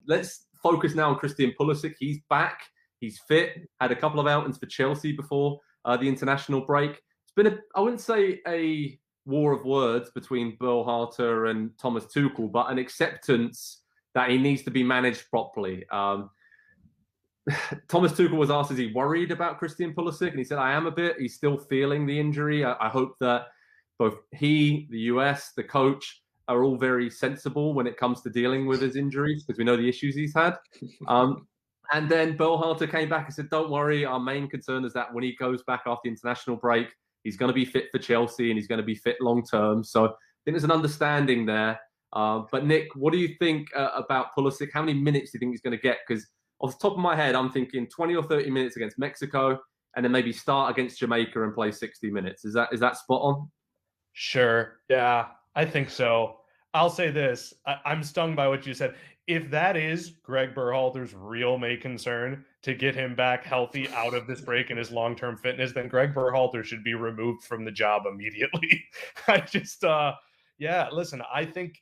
let's focus now on Christian Pulisic. He's back. He's fit. Had a couple of outings for Chelsea before the international break. It's been I wouldn't say a war of words between Berhalter and Thomas Tuchel, but an acceptance that he needs to be managed properly. Thomas Tuchel was asked, is he worried about Christian Pulisic? And he said, I am a bit. He's still feeling the injury. I hope that both he, the US, the coach are all very sensible when it comes to dealing with his injuries, because we know the issues he's had. And then Berhalter came back and said, don't worry, our main concern is that when he goes back after the international break, he's going to be fit for Chelsea and he's going to be fit long term. So I think there's an understanding there. But Nick, what do you think about Pulisic? How many minutes do you think he's going to get? Because off the top of my head, I'm thinking 20 or 30 minutes against Mexico, and then maybe start against Jamaica and play 60 minutes. Is that spot on? Sure. Yeah, I think so. I'll say this. I'm stung by what you said. If that is Gregg Berhalter's real main concern, to get him back healthy out of this break and his long-term fitness, then Gregg Berhalter should be removed from the job immediately. Listen, I think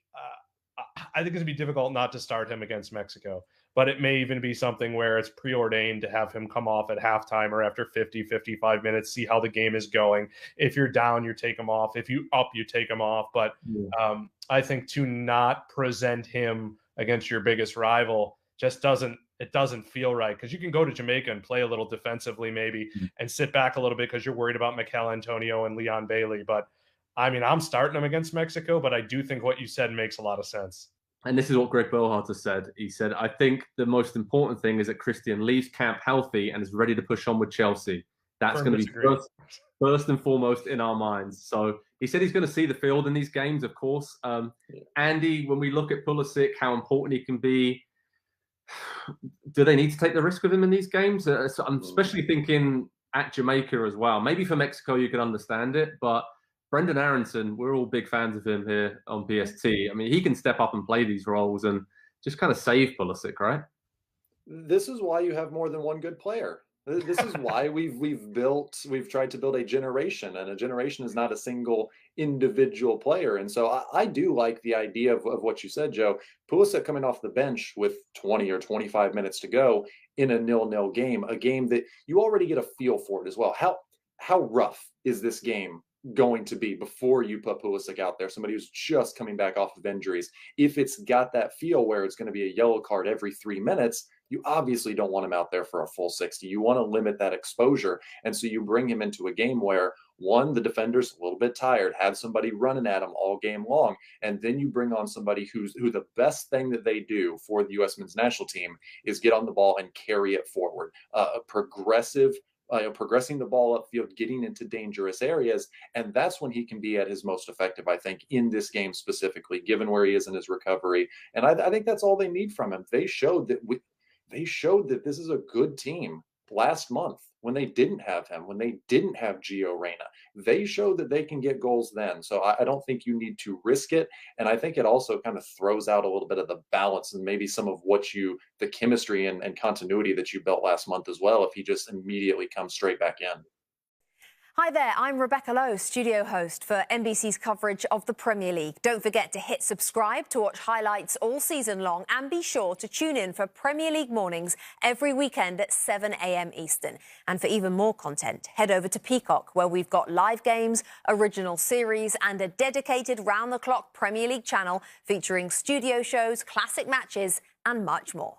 it's going to be difficult not to start him against Mexico, but it may even be something where it's preordained to have him come off at halftime or after 50, 55 minutes, see how the game is going. If you're down, you take him off. If you up, you take him off. But I think to not present him against your biggest rival just doesn't feel right, because you can go to Jamaica and play a little defensively maybe and sit back a little bit because you're worried about Mikel Antonio and Leon Bailey. But I mean, I'm starting him against Mexico, but I do think what you said makes a lot of sense. And this is what Gregg Berhalter said. He said, I think the most important thing is that Christian leaves camp healthy and is ready to push on with Chelsea. That's going to be first and foremost in our minds. So he said he's going to see the field in these games, of course. Andy, when we look at Pulisic, how important he can be, do they need to take the risk with him in these games? So I'm especially thinking at Jamaica as well. Maybe for Mexico, you could understand it, but Brendan Aronson, we're all big fans of him here on BST. I mean, he can step up and play these roles and just kind of save Pulisic, right? This is why you have more than one good player. This is why we've tried to build a generation, and a generation is not a single individual player. And so I do like the idea of what you said, Joe. Pulisic coming off the bench with 20 or 25 minutes to go in a 0-0 game, a game that you already get a feel for it as well. How rough is this game going to be before you put Pulisic out there, somebody who's just coming back off of injuries? If it's got that feel where it's going to be a yellow card every 3 minutes, you obviously don't want him out there for a full 60. You want to limit that exposure. And so you bring him into a game where, one, the defender's a little bit tired, have somebody running at him all game long. And then you bring on somebody who the best thing that they do for the U.S. men's national team is get on the ball and carry it forward. Progressing the ball upfield, getting into dangerous areas. And that's when he can be at his most effective, I think, in this game specifically, given where he is in his recovery. And I think that's all they need from him. They showed that this is a good team last month when they didn't have him, when they didn't have Gio Reyna. They showed that they can get goals then. So I don't think you need to risk it. And I think it also kind of throws out a little bit of the balance and maybe some of the chemistry and continuity that you built last month as well, if he just immediately comes straight back in. Hi there, I'm Rebecca Lowe, studio host for NBC's coverage of the Premier League. Don't forget to hit subscribe to watch highlights all season long, and be sure to tune in for Premier League mornings every weekend at 7 a.m. Eastern. And for even more content, head over to Peacock, where we've got live games, original series, and a dedicated round-the-clock Premier League channel featuring studio shows, classic matches, and much more.